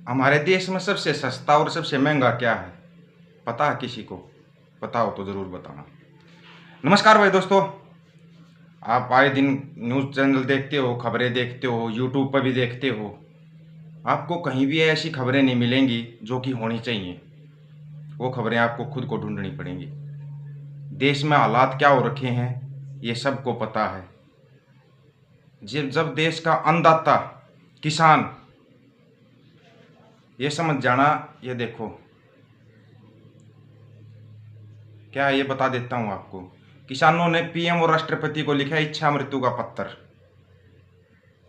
हमारे देश में सबसे सस्ता और सबसे महंगा क्या है? पता है किसी को? पता हो तो ज़रूर बताना। नमस्कार भाई दोस्तों, आप आए दिन न्यूज़ चैनल देखते हो, खबरें देखते हो, यूट्यूब पर भी देखते हो। आपको कहीं भी ऐसी खबरें नहीं मिलेंगी जो कि होनी चाहिए। वो खबरें आपको खुद को ढूंढनी पड़ेंगी। देश में हालात क्या हो रखे हैं ये सबको पता है। जब देश का अन्नदाता किसान, ये समझ जाना, ये देखो क्या है ये बता देता हूँ आपको। किसानों ने पीएम और राष्ट्रपति को लिखा इच्छा मृत्यु का पत्र।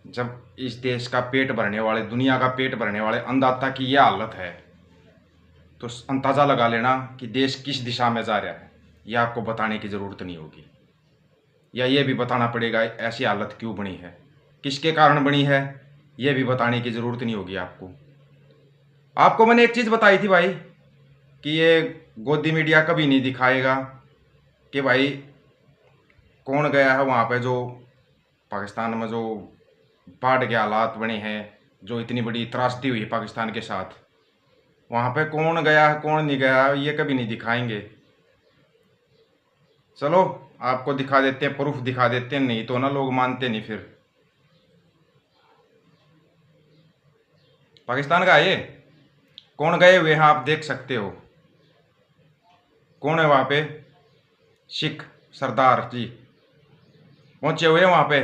जब इस देश का पेट भरने वाले, दुनिया का पेट भरने वाले अन्नदाता की यह हालत है तो अंदाज़ा लगा लेना कि देश किस दिशा में जा रहा है। यह आपको बताने की ज़रूरत नहीं होगी, या ये भी बताना पड़ेगा ऐसी हालत क्यों बनी है, किसके कारण बनी है, ये भी बताने की ज़रूरत नहीं होगी आपको। आपको मैंने एक चीज़ बताई थी भाई कि ये गोदी मीडिया कभी नहीं दिखाएगा कि भाई कौन गया है वहाँ पे, जो पाकिस्तान में जो बाढ़ के हालात बने हैं, जो इतनी बड़ी त्रासदी हुई पाकिस्तान के साथ, वहाँ पे कौन गया है कौन नहीं गया, ये कभी नहीं दिखाएंगे। चलो आपको दिखा देते हैं, प्रूफ दिखा देते हैं, नहीं तो ना लोग मानते नहीं फिर। पाकिस्तान का ये कौन गए हुए हैं आप देख सकते हो। कौन है वहाँ पे? सिख सरदार जी पहुँचे हुए हैं वहाँ पे,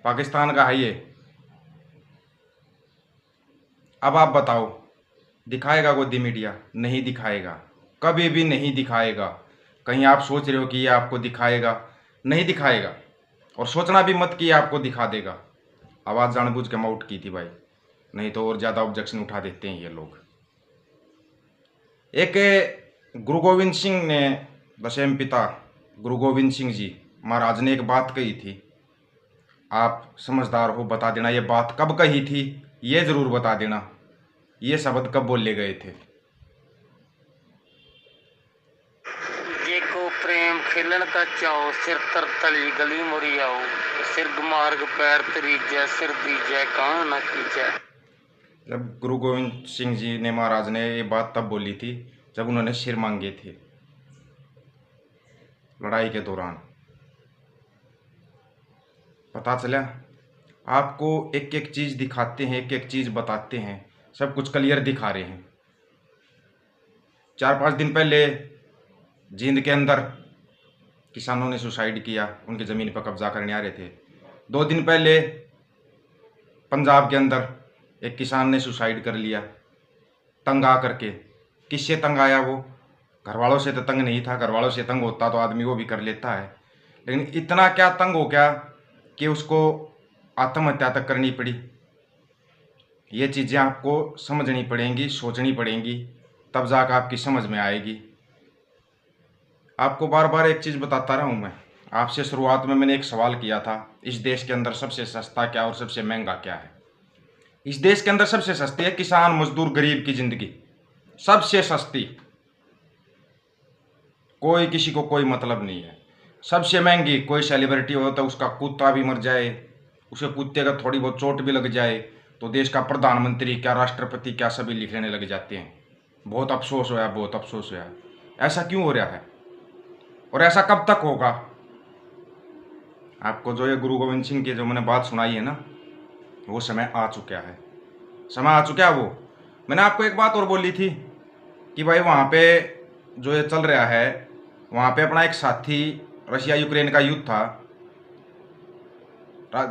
पाकिस्तान का है ये। अब आप बताओ, दिखाएगा गोदी मीडिया? नहीं दिखाएगा, कभी भी नहीं दिखाएगा। कहीं आप सोच रहे हो कि ये आपको दिखाएगा? नहीं दिखाएगा। और सोचना भी मत कि ये आपको दिखा देगा। आवाज़ जानबूझ के माउट की थी भाई, नहीं तो और ज़्यादा ऑब्जेक्शन उठा देते हैं ये लोग। एक गुरु गोविंद सिंह ने, दशम पिता गुरु गोविंद सिंह जी महाराज ने एक बात कही थी। आप समझदार हो, बता देना ये बात कब कही थी, ये ज़रूर बता देना। ये शब्द कब बोले गए थे? जेको प्रेम खेलन का चाओ, सिर तर तली गली मुरी आओ, सिर मार्ग पैर तरीजै, सिर दीजै कान न कीजै। जब गुरु गोविंद सिंह जी ने, महाराज ने, ये बात तब बोली थी जब उन्होंने सिर मांगे थे लड़ाई के दौरान। पता चला? आपको एक एक चीज़ दिखाते हैं, एक एक चीज़ बताते हैं, सब कुछ क्लियर दिखा रहे हैं। 4-5 दिन पहले जींद के अंदर किसानों ने सुसाइड किया, उनकी ज़मीन पर कब्जा करने आ रहे थे। 2 दिन पहले पंजाब के अंदर एक किसान ने सुसाइड कर लिया, तंग आ करके। किससे तंग आया वो? घर वालों से तो तंग नहीं था, घर वालों से तंग होता तो आदमी वो भी कर लेता है, लेकिन इतना क्या तंग हो गया कि उसको आत्महत्या तक करनी पड़ी। ये चीज़ें आपको समझनी पड़ेंगी, सोचनी पड़ेंगी, तब जाकर आपकी समझ में आएगी। आपको बार बार एक चीज़ बताता रहा हूँ मैं। आपसे शुरुआत में मैंने एक सवाल किया था, इस देश के अंदर सबसे सस्ता क्या और सबसे महंगा क्या है? इस देश के अंदर सबसे सस्ती है किसान मजदूर गरीब की ज़िंदगी, सबसे सस्ती। कोई किसी को कोई मतलब नहीं है। सबसे महंगी कोई सेलिब्रिटी हो तो उसका कुत्ता भी मर जाए, उसे कुत्ते का थोड़ी बहुत चोट भी लग जाए तो देश का प्रधानमंत्री क्या, राष्ट्रपति क्या, सभी लिखने लग जाते हैं बहुत अफसोस होया, बहुत अफसोस होया। ऐसा क्यों हो रहा है और ऐसा कब तक होगा? आपको जो ये गुरु गोविंद सिंह की जो मैंने बात सुनाई है ना, वो समय आ चुका है, समय आ चुका है वो। मैंने आपको एक बात और बोली थी कि भाई वहाँ पे जो ये चल रहा है, वहाँ पे अपना एक साथी, रशिया यूक्रेन का युद्ध था,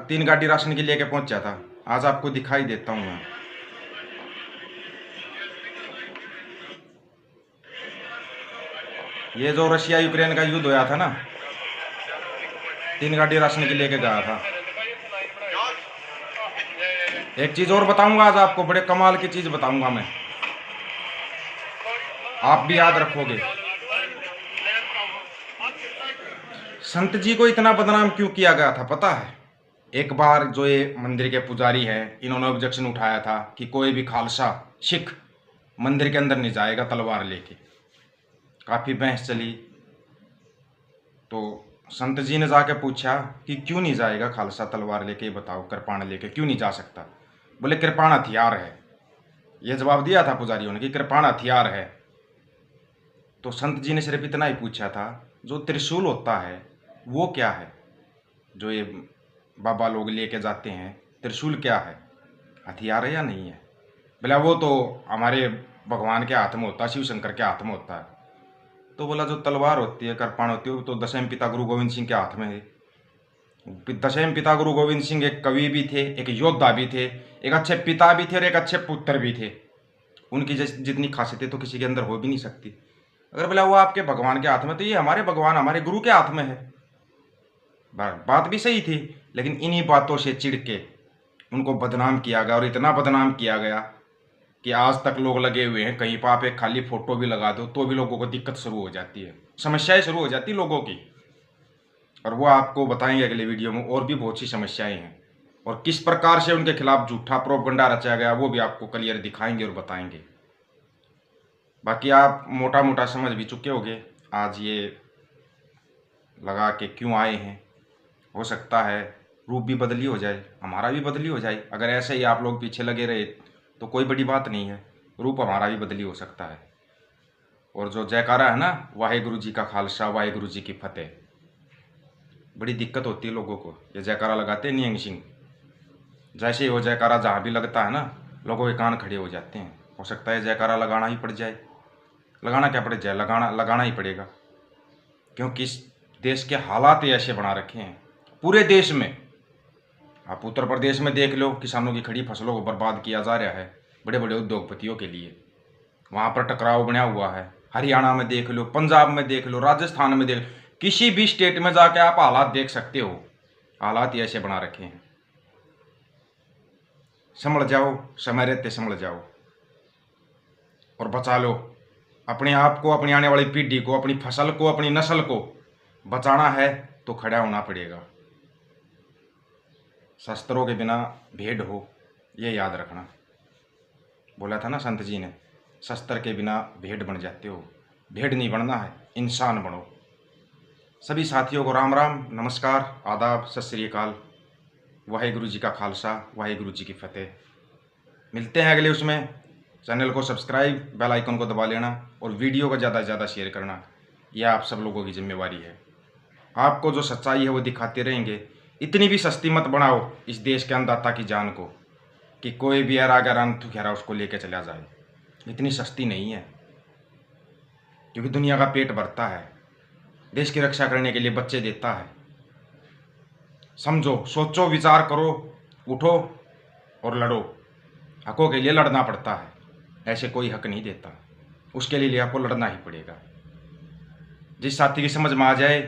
3 गाड़ी राशन के लेके पहुंचा था। आज आपको दिखाई देता हूँ मैं। ये जो रशिया यूक्रेन का युद्ध होया था ना, 3 गाड़ी राशन के लेके गया था। एक चीज़ और बताऊंगा आज आपको, बड़े कमाल की चीज़ बताऊंगा मैं, आप भी याद रखोगे। संत जी को इतना बदनाम क्यों किया गया था पता है? एक बार जो ये मंदिर के पुजारी हैं, इन्होंने ऑब्जेक्शन उठाया था कि कोई भी खालसा सिख मंदिर के अंदर नहीं जाएगा तलवार लेके। काफ़ी बहस चली तो संत जी ने जाके पूछा कि क्यों नहीं जाएगा खालसा तलवार लेके, बताओ कृपाण लेके क्यों नहीं जा सकता? बोले कृपाण हथियार है, ये जवाब दिया था पुजारियों ने कि कृपाण हथियार है। तो संत जी ने सिर्फ इतना ही पूछा था, जो त्रिशूल होता है वो क्या है, जो ये बाबा लोग लेके जाते हैं, त्रिशूल क्या है, हथियार है या नहीं है? बोला वो तो हमारे भगवान के हाथ में होता है, शिव शंकर के हाथ में होता है। तो बोला जो तलवार होती है, कृपाण होती है, वो तो दशम पिता गुरु गोविंद सिंह के हाथ में है। दशम पिता गुरु गोविंद सिंह एक कवि भी थे, एक योद्धा भी थे, एक अच्छे पिता भी थे और एक अच्छे पुत्र भी थे। उनकी जितनी खासियतें तो किसी के अंदर हो भी नहीं सकती। अगर बोला वो आपके भगवान के हाथ में, तो ये हमारे भगवान हमारे गुरु के हाथ में है। बात भी सही थी, लेकिन इन्हीं बातों से चिढ़ के उनको बदनाम किया गया, और इतना बदनाम किया गया कि आज तक लोग लगे हुए हैं। कहीं पर आप एक खाली फोटो भी लगा दो तो भी लोगों को दिक्कत शुरू हो जाती है, समस्याएं शुरू हो जाती लोगों की। और वो आपको बताएंगे अगले वीडियो में, और भी बहुत सी समस्याएं हैं, और किस प्रकार से उनके खिलाफ झूठा प्रोपगंडा रचा गया वो भी आपको क्लियर दिखाएंगे और बताएंगे। बाकी आप मोटा मोटा समझ भी चुके होंगे आज ये लगा के क्यों आए हैं। हो सकता है रूप भी बदली हो जाए, हमारा भी बदली हो जाए। अगर ऐसे ही आप लोग पीछे लगे रहे तो कोई बड़ी बात नहीं है, रूप हमारा भी बदली हो सकता है। और जो जयकारा है ना, वाहेगुरु जी का खालसा वाहेगुरु जी की फतेह, बड़ी दिक्कत होती है लोगों को। ये जयकारा लगाते हैं निहंग सिंह, जैसे ही वो जयकारा जहाँ भी लगता है ना, लोगों के कान खड़े हो जाते हैं। हो सकता है जयकारा लगाना ही पड़ जाए, लगाना क्या पड़ जाए, लगाना ही पड़ेगा, क्योंकि इस देश के हालात ही ऐसे बना रखे हैं पूरे देश में। आप उत्तर प्रदेश में देख लो, किसानों की खड़ी फसलों को बर्बाद किया जा रहा है बड़े बड़े उद्योगपतियों के लिए, वहाँ पर टकराव बना हुआ है। हरियाणा में देख लो, पंजाब में देख लो, राजस्थान में देख लो, किसी भी स्टेट में जाके आप हालात देख सकते हो। हालात ही ऐसे बना रखे हैं। संभल जाओ, समय रहते संभल जाओ और बचा लो अपने आप को, अपनी आने वाली पीढ़ी को, अपनी फसल को, अपनी नस्ल को बचाना है तो खड़ा होना पड़ेगा। शस्त्रों के बिना भेड़ हो, ये याद रखना। बोला था ना संत जी ने, शस्त्र के बिना भेड़ बन जाते हो, भेड़ नहीं बनना है, इंसान बनो। सभी साथियों को राम राम, नमस्कार, आदाब, सत श्री अकाल। वाहेगुरु जी का खालसा वाहेगुरु जी की फतेह। मिलते हैं अगले उसमें। चैनल को सब्सक्राइब, बेल आइकन को दबा लेना और वीडियो को ज़्यादा से ज़्यादा शेयर करना, यह आप सब लोगों की जिम्मेवारी है। आपको जो सच्चाई है वो दिखाते रहेंगे। इतनी भी सस्ती मत बनाओ इस देश के अन्नदाता की जान को कि कोई भी अगर अंत खेरा उसको लेके चला जाए। इतनी सस्ती नहीं है, क्योंकि दुनिया का पेट भरता है, देश की रक्षा करने के लिए बच्चे देता है। समझो, सोचो, विचार करो, उठो और लड़ो। हकों के लिए लड़ना पड़ता है, ऐसे कोई हक नहीं देता, उसके लिए आपको लड़ना ही पड़ेगा। जिस साथी की समझ में आ जाए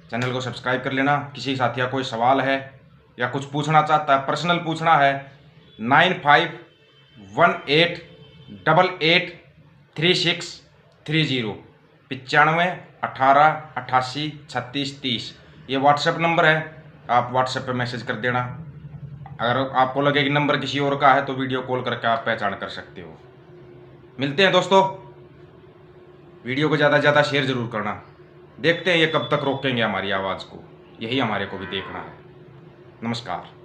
चैनल को सब्सक्राइब कर लेना। किसी साथी का कोई सवाल है या कुछ पूछना चाहता है, पर्सनल पूछना है, 9518883630 9518883630 ये व्हाट्सएप नंबर है। आप व्हाट्सएप पे मैसेज कर देना। अगर आपको लगे कि नंबर किसी और का है तो वीडियो कॉल करके आप पहचान कर सकते हो। मिलते हैं दोस्तों, वीडियो को ज़्यादा से ज़्यादा शेयर जरूर करना। देखते हैं ये कब तक रोकेंगे हमारी आवाज़ को, यही हमारे को भी देखना है। नमस्कार।